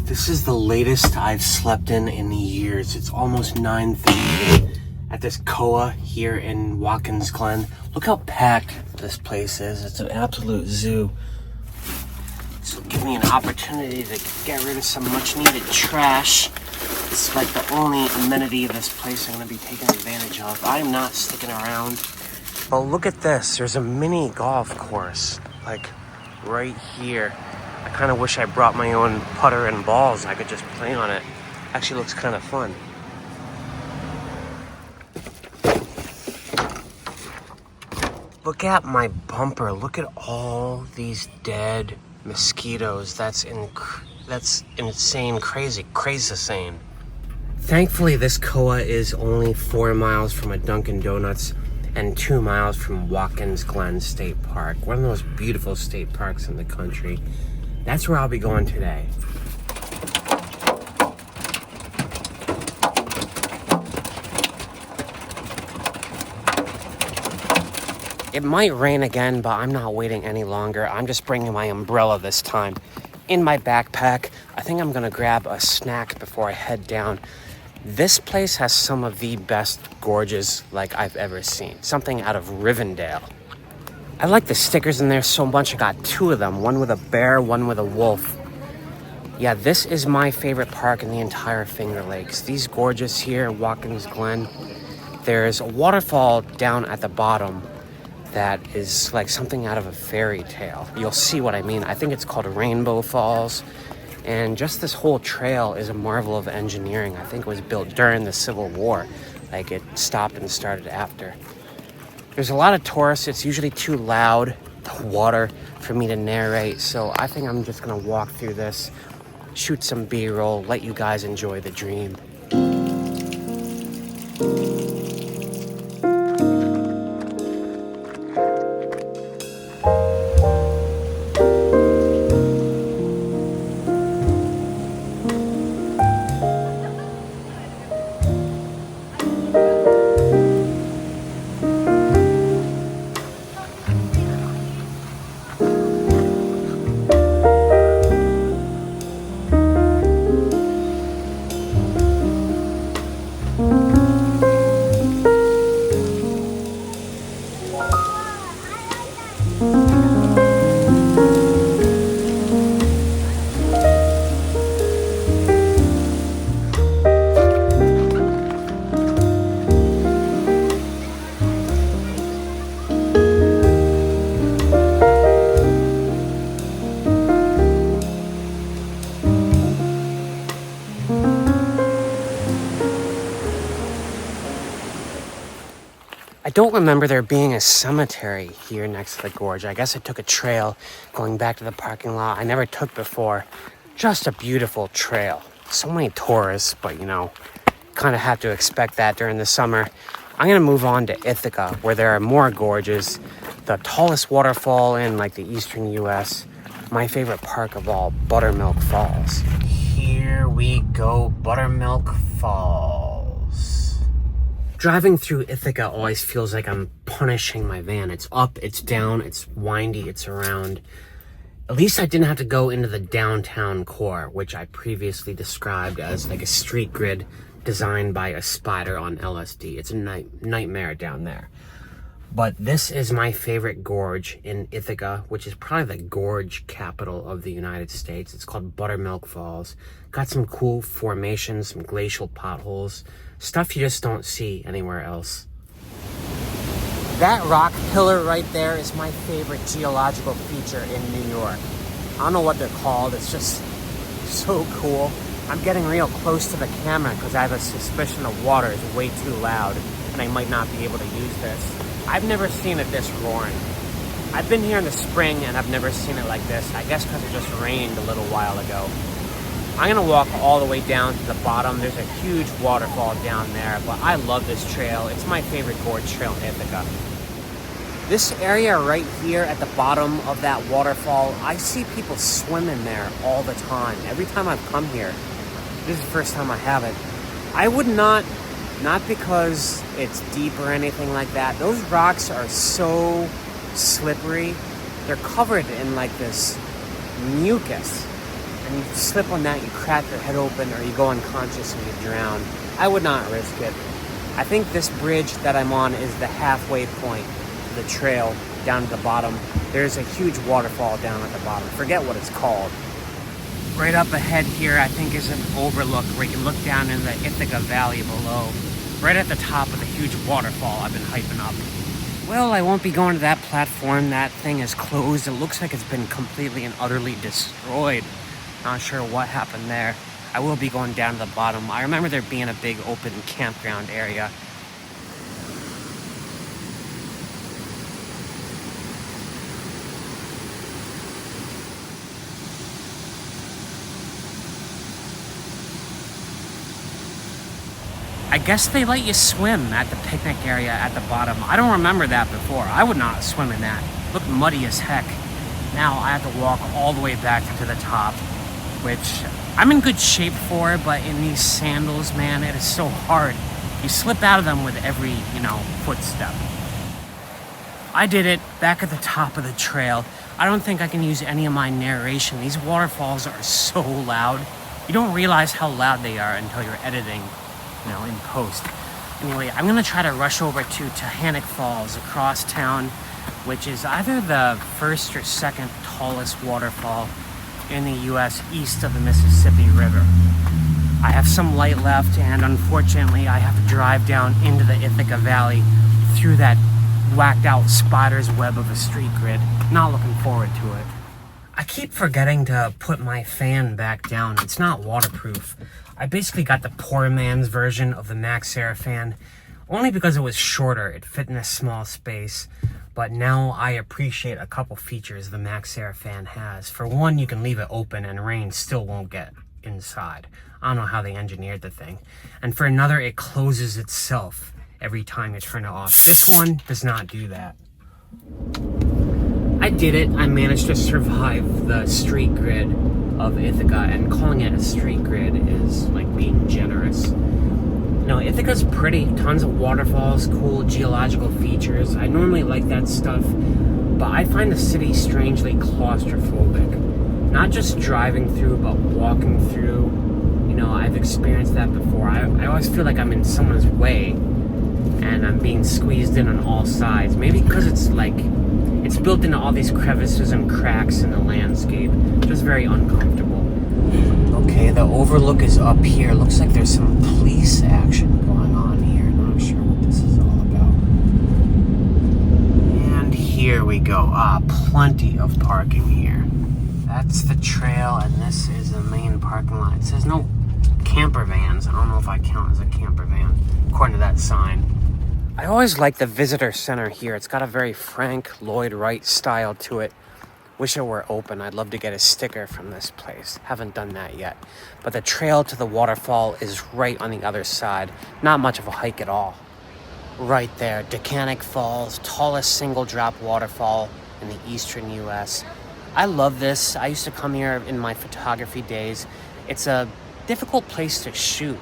This is the latest I've slept in years. It's almost 9:30 at this Koa here in Watkins Glen. Look how packed this place is. It's an absolute zoo. This will give me an opportunity to get rid of some much needed trash. It's like the only amenity of this place I'm going to be taking advantage of. I'm not sticking around. But look at this. There's a mini golf course, like right here. I kind of wish I brought my own putter and balls. I could just play on it. Actually looks kind of fun. Look at my bumper. Look at all these dead mosquitoes. That's insane, crazy sane. Thankfully, this Koa is only 4 miles from a Dunkin' Donuts and 2 miles from Watkins Glen State Park, one of the most beautiful state parks in the country. That's where I'll be going today. It might rain again, but I'm not waiting any longer. I'm just bringing my umbrella this time in my backpack. I think I'm gonna grab a snack before I head down. This place has some of the best gorges like I've ever seen. Something out of Rivendell. I like the stickers in there so much. I got 2 of them, one with a bear, one with a wolf. Yeah, this is my favorite park in the entire Finger Lakes. These gorges here in Watkins Glen. There's a waterfall down at the bottom that is like something out of a fairy tale. You'll see what I mean. I think it's called Rainbow Falls. And just this whole trail is a marvel of engineering. I think it was built during the Civil War. Like it stopped and started after. There's a lot of tourists. It's usually too loud, the water, for me to narrate. So I think I'm just gonna walk through this, shoot some B-roll, let you guys enjoy the dream. I don't remember there being a cemetery here next to the gorge. I guess I took a trail going back to the parking lot I never took before. Just a beautiful trail. So many tourists, but you know, kind of have to expect that during the summer. I'm gonna move on to Ithaca, where there are more gorges. The tallest waterfall in like the eastern US. My favorite park of all, Buttermilk Falls. Here we go, Buttermilk Falls. Driving through Ithaca always feels like I'm punishing my van. It's up, it's down, it's windy, it's around. At least I didn't have to go into the downtown core, which I previously described as like a street grid designed by a spider on LSD. It's a nightmare down there. But this is my favorite gorge in Ithaca, which is probably the gorge capital of the United States. It's called Buttermilk Falls. Got some cool formations, some glacial potholes, stuff you just don't see anywhere else. That rock pillar right there is my favorite geological feature in New York. I don't know what they're called. It's just so cool. I'm getting real close to the camera because I have a suspicion the water is way too loud and I might not be able to use this. I've never seen it this roaring. I've been here in the spring and I've never seen it like this. I guess because it just rained a little while ago. I'm gonna walk all the way down to the bottom. There's a huge waterfall down there, but I love this trail. It's my favorite gorge trail in Ithaca. This area right here at the bottom of that waterfall, I see people swimming there all the time. Every time I've come here, this is the first time I haven't. I would not because it's deep or anything like that. Those rocks are so slippery. They're covered in like this mucus. and you slip on that, you crack your head open, or you go unconscious and you drown. I would not risk it. I think this bridge that I'm on is the halfway point, the trail down at the bottom. There's a huge waterfall down at the bottom. Forget what it's called. Right up ahead here, I think, is an overlook where you can look down in the Ithaca Valley below. Right at the top of the huge waterfall I've been hyping up. Well, I won't be going to that platform. That thing is closed. It looks like it's been completely and utterly destroyed. Not sure what happened there. I will be going down to the bottom. I remember there being a big open campground area. I guess they let you swim at the picnic area at the bottom. I don't remember that before. I would not swim in that. It looked muddy as heck. Now I have to walk all the way back to the top, which I'm in good shape for, but in these sandals, man, it is so hard. You slip out of them with every, footstep. I did it back at the top of the trail. I don't think I can use any of my narration. These waterfalls are so loud. You don't realize how loud they are until you're editing, in post. Anyway, I'm gonna try to rush over to Tehanic Falls across town, which is either the first or second tallest waterfall in the US east of the Mississippi River. I have some light left, and unfortunately I have to drive down into the Ithaca Valley through that whacked out spider's web of a street grid. Not looking forward to it. I keep forgetting to put my fan back down. It's not waterproof. I basically got the poor man's version of the Maxxair fan, only because it was shorter. It fit in a small space. But now I appreciate a couple features the Maxxair fan has. For one, you can leave it open and rain still won't get inside. I don't know how they engineered the thing. And for another, it closes itself every time you turn it off. This one does not do that. I did it. I managed to survive the street grid of Ithaca, and calling it a street grid is like being generous. Ithaca's pretty. Tons of waterfalls, cool geological features. I normally like that stuff, but I find the city strangely claustrophobic. Not just driving through, but walking through. I've experienced that before. I always feel like I'm in someone's way, and I'm being squeezed in on all sides. Maybe because it's built into all these crevices and cracks in the landscape. Just very uncomfortable. Okay, the overlook is up here. Looks like there's some police action going on here. Not sure what this is all about. And here we go. Plenty of parking here. That's the trail, and this is the main parking lot. It says no camper vans. I don't know if I count as a camper van, according to that sign. I always like the visitor center here. It's got a very Frank Lloyd Wright style to it. Wish it were open. I'd love to get a sticker from this place. Haven't done that yet. But the trail to the waterfall is right on the other side. Not much of a hike at all. Right there, Tehanic Falls, tallest single drop waterfall in the eastern US. I love this. I used to come here in my photography days. It's a difficult place to shoot.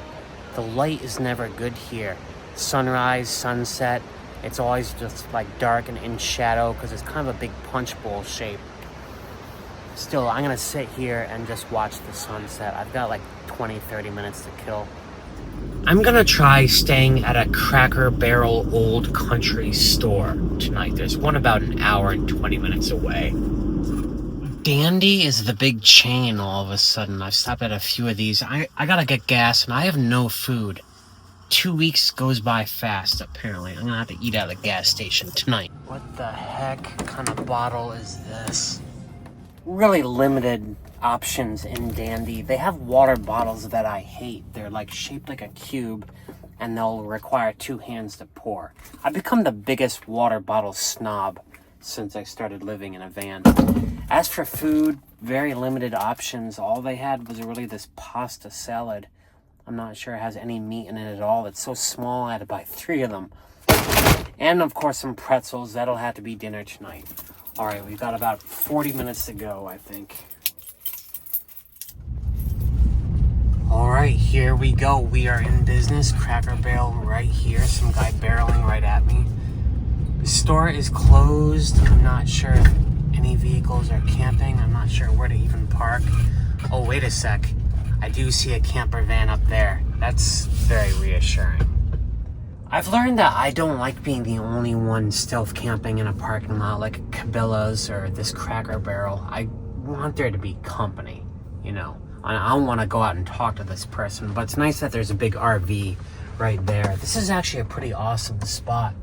The light is never good here. Sunrise, sunset, it's always just dark and in shadow because it's kind of a big punch bowl shape. Still, I'm gonna sit here and just watch the sunset. I've got 20-30 minutes to kill. I'm gonna try staying at a Cracker Barrel Old Country store tonight. There's one about an hour and 20 minutes away. Dandy is the big chain all of a sudden. I've stopped at a few of these. I gotta get gas and I have no food. 2 weeks goes by fast, apparently. I'm gonna have to eat at a gas station tonight. What the heck kind of bottle is this? Really limited options in Dandy. They have water bottles that I hate. They're shaped like a cube, and they'll require 2 hands to pour. I've become the biggest water bottle snob since I started living in a van. As for food, very limited options. All they had was really this pasta salad. I'm not sure it has any meat in it at all. It's so small, I had to buy 3 of them. And of course some pretzels. That'll have to be dinner tonight. All right, we've got about 40 minutes to go, I think. All right, here we go. We are in business. Cracker Barrel right here. Some guy barreling right at me. The store is closed. I'm not sure if any vehicles are camping. I'm not sure where to even park. Oh, wait a sec. I do see a camper van up there. That's very reassuring. I've learned that I don't like being the only one stealth camping in a parking lot like Cabela's or this Cracker Barrel. I want there to be company, you know. I don't want to go out and talk to this person, but it's nice that there's a big RV right there. This is actually a pretty awesome spot.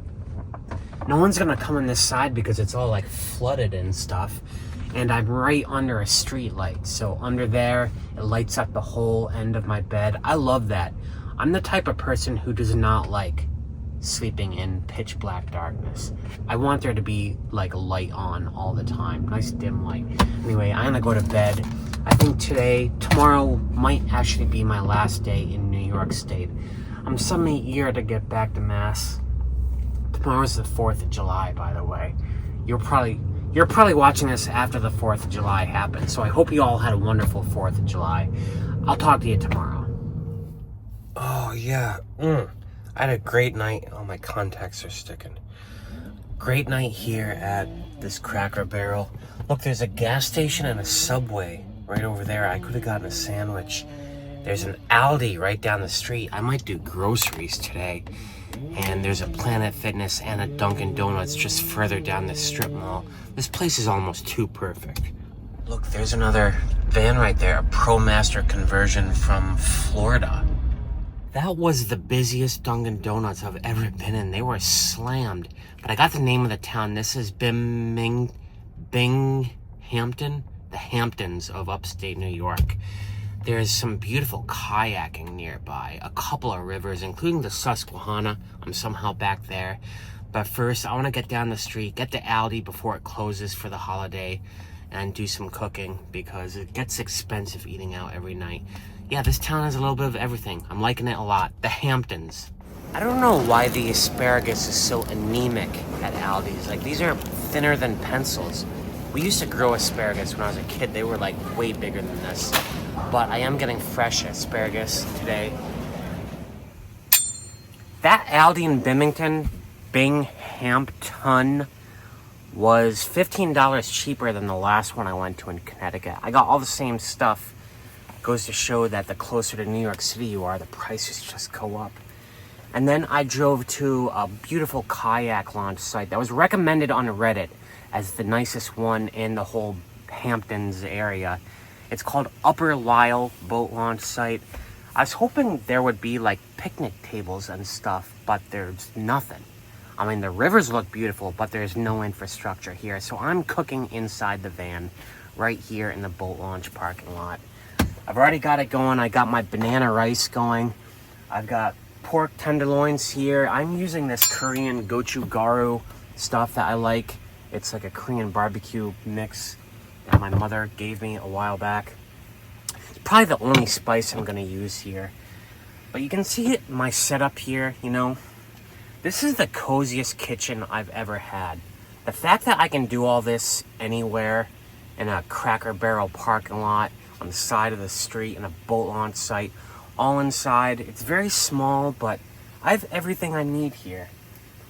No one's gonna come on this side because it's all like flooded and stuff. And I'm right under a street light. So under there, it lights up the whole end of my bed. I love that. I'm the type of person who does not like sleeping in pitch black darkness. I want there to be like a light on all the time. Nice dim light. Anyway, I'm gonna go to bed. I think tomorrow might actually be my last day in New York State. I'm suddenly eager to get back to Mass. Tomorrow's the 4th of July, by the way. You're probably watching this after the 4th of July happened, so I hope you all had a wonderful 4th of July. I'll talk to you tomorrow. Oh, yeah. I had a great night. Oh, my contacts are sticking. Great night here at this Cracker Barrel. Look, there's a gas station and a Subway right over there. I could have gotten a sandwich. There's an Aldi right down the street. I might do groceries today. And there's a Planet Fitness and a Dunkin' Donuts just further down the strip mall. This place is almost too perfect. Look, there's another van right there, a ProMaster conversion from Florida. That was the busiest Dunkin' Donuts I've ever been in. They were slammed. But I got the name of the town. This is Binghamton, the Hamptons of upstate New York. There's some beautiful kayaking nearby, a couple of rivers, including the Susquehanna. I'm somehow back there. But first, I want to get down the street, get to Aldi before it closes for the holiday, and do some cooking because it gets expensive eating out every night. Yeah, this town has a little bit of everything. I'm liking it a lot. The Hamptons. I don't know why the asparagus is so anemic at Aldi's. Like, these are thinner than pencils. We used to grow asparagus when I was a kid. They were like way bigger than this. But I am getting fresh asparagus today. That Aldi in Binghamton was $15 cheaper than the last one I went to in Connecticut. I got all the same stuff. Goes to show that the closer to New York City you are, the prices just go up. And then I drove to a beautiful kayak launch site that was recommended on Reddit as the nicest one in the whole Hamptons area. It's called Upper Lisle Boat Launch Site. I was hoping there would be like picnic tables and stuff, but there's nothing. I mean, the rivers look beautiful, but there's no infrastructure here. So I'm cooking inside the van right here in the boat launch parking lot. I've already got it going. I got my banana rice going. I've got pork tenderloins here. I'm using this Korean gochugaru stuff that I like. It's like a Korean barbecue mix that my mother gave me a while back. It's probably the only spice I'm gonna use here. But you can see it, my setup here, you know. This is the coziest kitchen I've ever had. The fact that I can do all this anywhere in a Cracker Barrel parking lot, on the side of the street, in a boat launch site, all inside. It's very small, but I have everything I need here.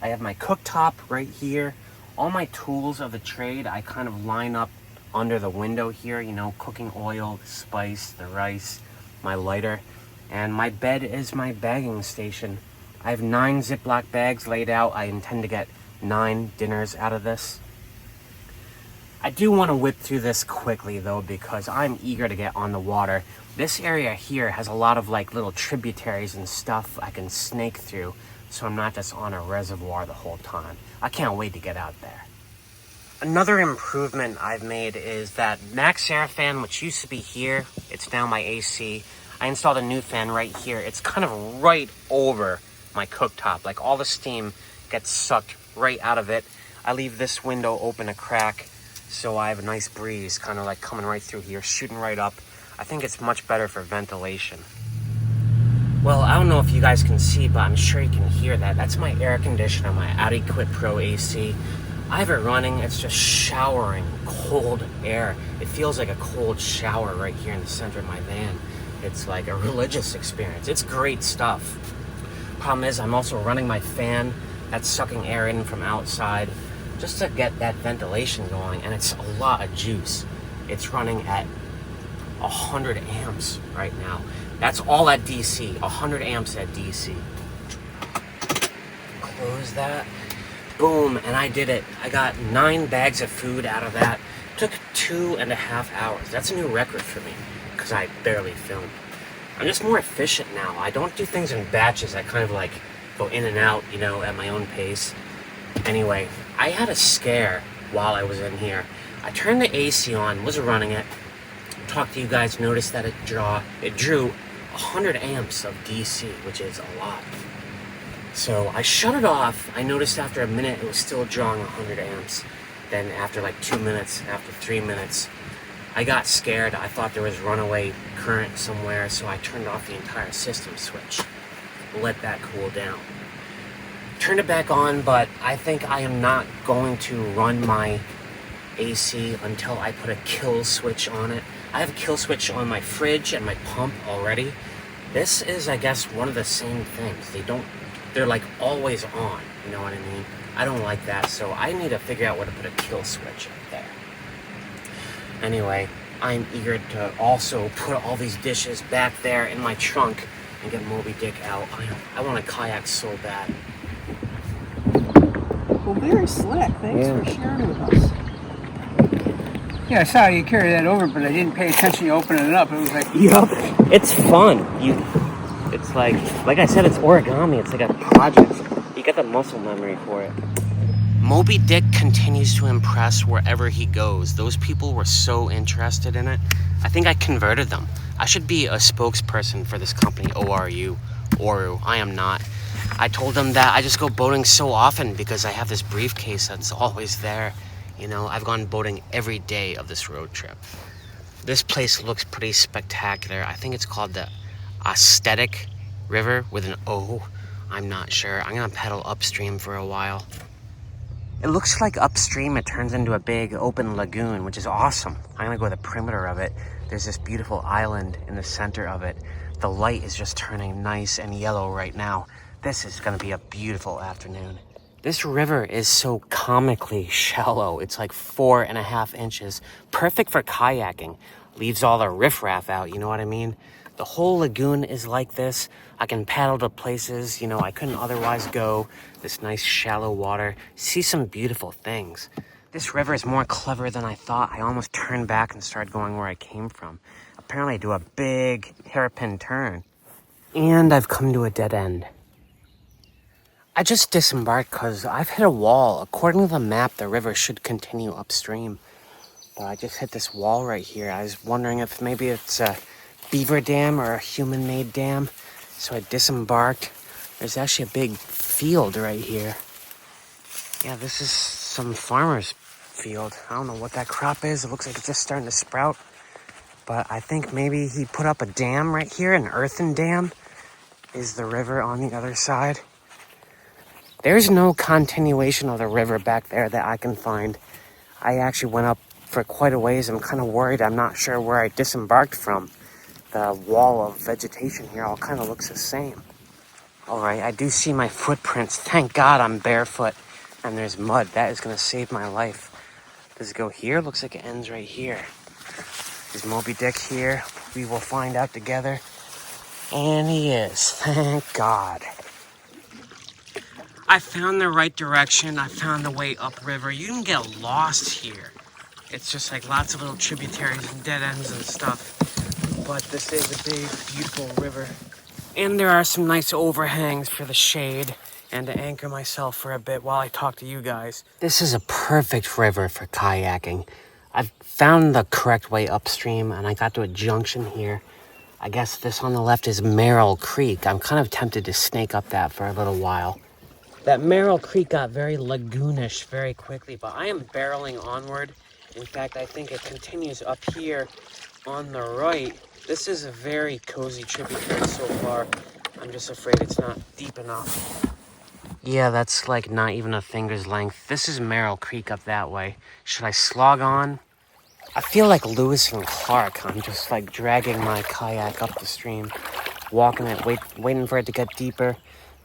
I have my cooktop right here. All my tools of the trade, I kind of line up under the window here, you know, cooking oil, the spice, the rice, my lighter. And my bed is my bagging station. I have 9 Ziploc bags laid out. I intend to get 9 dinners out of this. I do want to whip through this quickly though, because I'm eager to get on the water. This area here has a lot of like little tributaries and stuff I can snake through, so I'm not just on a reservoir the whole time. I can't wait to get out there. Another improvement I've made is that Max Air fan, which used to be here, it's now my AC. I installed a new fan right here. It's kind of right over my cooktop. Like all the steam gets sucked right out of it. I leave this window open a crack, so I have a nice breeze kind of like coming right through here, shooting right up. I think it's much better for ventilation. Well, I don't know if you guys can see, but I'm sure you can hear that. That's my air conditioner, my Audi Quit Pro AC. I have it running. It's just showering cold air. It feels like a cold shower right here in the center of my van. It's like a religious experience. It's great stuff. Problem is, I'm also running my fan that's sucking air in from outside just to get that ventilation going, and it's a lot of juice. It's running at 100 amps right now. That's all at DC, 100 amps at DC. Close that. Boom, and I did it. I got 9 bags of food out of that. Took 2.5 hours. That's a new record for me, because I barely filmed. I'm just more efficient now. I don't do things in batches. I kind of like go in and out, you know, at my own pace. Anyway, I had a scare while I was in here. I turned the AC on, was running it, talked to you guys, noticed that it drew 100 amps of DC, which is a lot. So I shut it off. I noticed after a minute it was still drawing 100 amps. Then after like 2 minutes, after 3 minutes, I got scared. I thought there was runaway current somewhere, so I turned off the entire system switch. Let that cool down. Turned it back on, but I think I am not going to run my AC until I put a kill switch on it. I have a kill switch on my fridge and my pump already. This is, I guess, one of the same things. They're like always on, you know what I mean? I don't like that, so I need to figure out where to put a kill switch up there. Anyway, I'm eager to also put all these dishes back there in my trunk and get Moby Dick out. I want a kayak so bad. Well, very slick. Thanks for sharing with us. Yeah, I saw you carry that over, but I didn't pay attention to opening it up. It was like... Yup. It's fun. It's like I said, it's origami. It's like a project. You get the muscle memory for it. Moby Dick continues to impress wherever he goes. Those people were so interested in it. I think I converted them. I should be a spokesperson for this company, Oru. I am not. I told them that I just go boating so often because I have this briefcase that's always there. You know, I've gone boating every day of this road trip. This place looks pretty spectacular. I think it's called the Aesthetic River with an O. I'm not sure. I'm gonna pedal upstream for a while. It looks like upstream it turns into a big open lagoon, which is awesome. I'm gonna go to the perimeter of it. There's this beautiful island in the center of it. The light is just turning nice and yellow right now. This is gonna be a beautiful afternoon. This river is so comically shallow. It's like 4.5 inches. Perfect for kayaking. Leaves all the riffraff out, you know what I mean? The whole lagoon is like this. I can paddle to places, you know, I couldn't otherwise go. This nice shallow water. See some beautiful things. This river is more clever than I thought. I almost turned back and started going where I came from. Apparently I do a big hairpin turn. And I've come to a dead end. I just disembarked because I've hit a wall. According to the map, the river should continue upstream. But I just hit this wall right here. I was wondering if maybe it's a beaver dam or a human-made dam. So I disembarked. There's actually a big field right here. Yeah, this is some farmer's field. I don't know what that crop is. It looks like it's just starting to sprout. But I think maybe he put up a dam right here, an earthen dam. Is the river on the other side? There's no continuation of the river back there that I can find. I actually went up for quite a ways. I'm kind of worried. I'm not sure where I disembarked from. The wall of vegetation here all kind of looks the same. All right, I do see my footprints. Thank God I'm barefoot and there's mud. That is going to save my life. Does it go here? Looks like it ends right here. Is Moby Dick here? We will find out together. And he is. Thank God. I found the right direction. I found the way upriver. You can get lost here. It's just like lots of little tributaries and dead ends and stuff. But this is a big, beautiful river. And there are some nice overhangs for the shade and to anchor myself for a bit while I talk to you guys. This is a perfect river for kayaking. I've found the correct way upstream and I got to a junction here. I guess this on the left is Merrill Creek. I'm kind of tempted to snake up that for a little while. That Merrill Creek got very lagoonish very quickly, but I am barreling onward. In fact, I think it continues up here on the right. This is a very cozy tributary so far. I'm just afraid it's not deep enough. Yeah, that's like not even a finger's length. This is Merrill Creek up that way. Should I slog on? I feel like Lewis and Clark. I'm just like dragging my kayak up the stream, walking it, waiting for it to get deeper.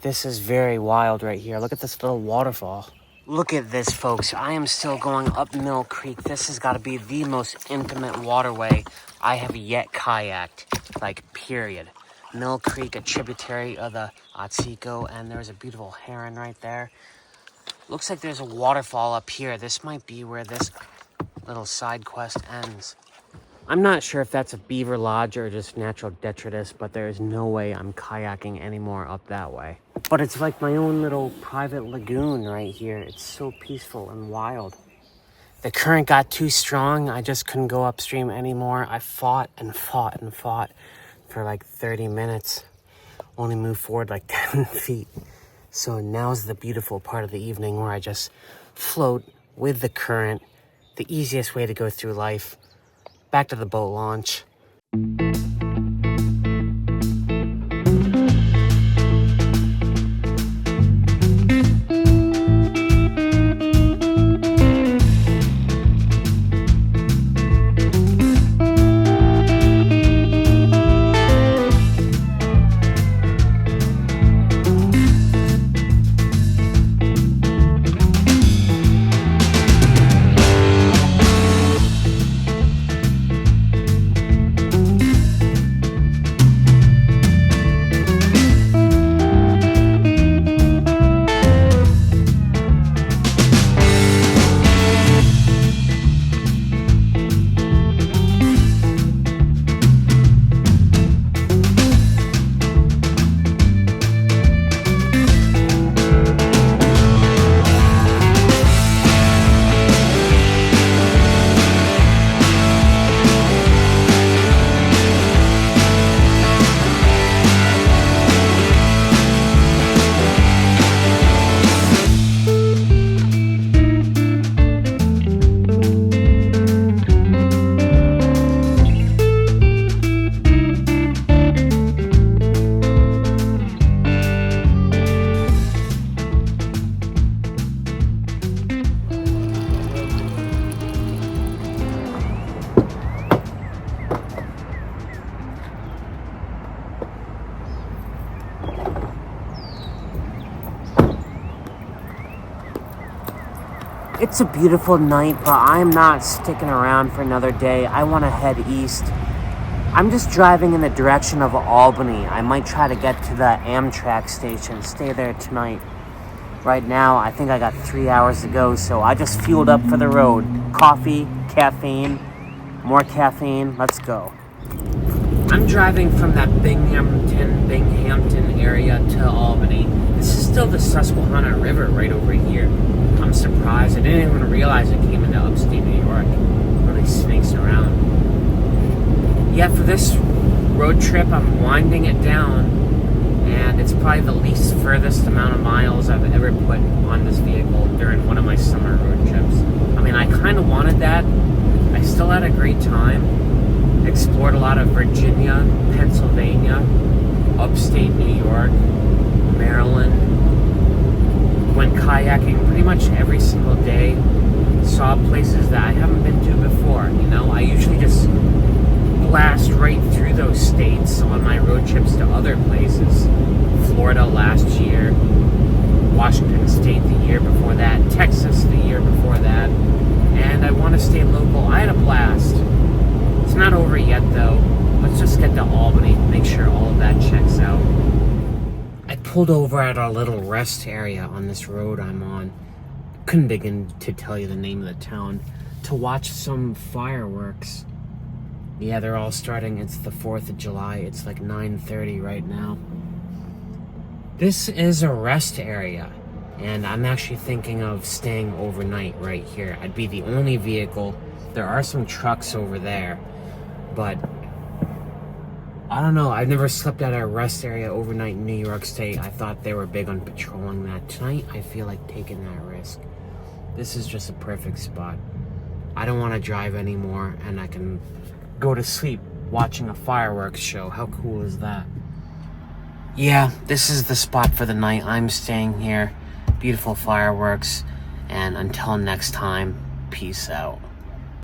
This is very wild right here. Look at this little waterfall. Look at this, folks. I am still going up Mill Creek. This has got to be the most intimate waterway I have yet kayaked, like, period. Mill Creek, a tributary of the Otsego, and there's a beautiful heron right there. Looks like there's a waterfall up here. This might be where this little side quest ends. I'm not sure if that's a beaver lodge or just natural detritus, but there is no way I'm kayaking anymore up that way. But it's like my own little private lagoon right here. It's so peaceful and wild. The current got too strong. I just couldn't go upstream anymore. I fought and fought and fought for like 30 minutes. Only moved forward like 10 feet. So now's the beautiful part of the evening where I just float with the current. The easiest way to go through life. Back to the boat launch. It's a beautiful night, but I'm not sticking around for another day. I want to head east. I'm just driving in the direction of Albany. I might try to get to the Amtrak station, stay there tonight. Right now, I think I got 3 hours to go, so I just fueled up for the road. Coffee, caffeine, more caffeine, let's go. I'm driving from that Binghamton area to Albany. This is still the Susquehanna River right over here. I'm surprised. I didn't even realize it came into upstate New York. It really snakes around. Yeah, for this road trip, I'm winding it down, and it's probably the least furthest amount of miles I've ever put on this vehicle during one of my summer road trips. I mean, I kind of wanted that. I still had a great time. Explored a lot of Virginia, Pennsylvania, upstate New York, Maryland. Went kayaking pretty much every single day. Saw places that I haven't been to before, you know. I usually just blast right through those states on my road trips to other places. Florida last year, Washington State the year before that, Texas the year before that, and I want to stay local. I had a blast. It's not over yet though. Let's just get to Albany, make sure all of that checks out. I pulled over at our little rest area on this road I'm on. Couldn't begin to tell you the name of the town. To watch some fireworks. Yeah, they're all starting. It's the 4th of July. It's like 9:30 right now. This is a rest area, and I'm actually thinking of staying overnight right here. I'd be the only vehicle. There are some trucks over there, but I don't know. I've never slept at a rest area overnight in New York State. I thought they were big on patrolling that. Tonight, I feel like taking that risk. This is just a perfect spot. I don't want to drive anymore, and I can go to sleep watching a fireworks show. How cool is that? Yeah, this is the spot for the night. I'm staying here. Beautiful fireworks. And until next time, peace out.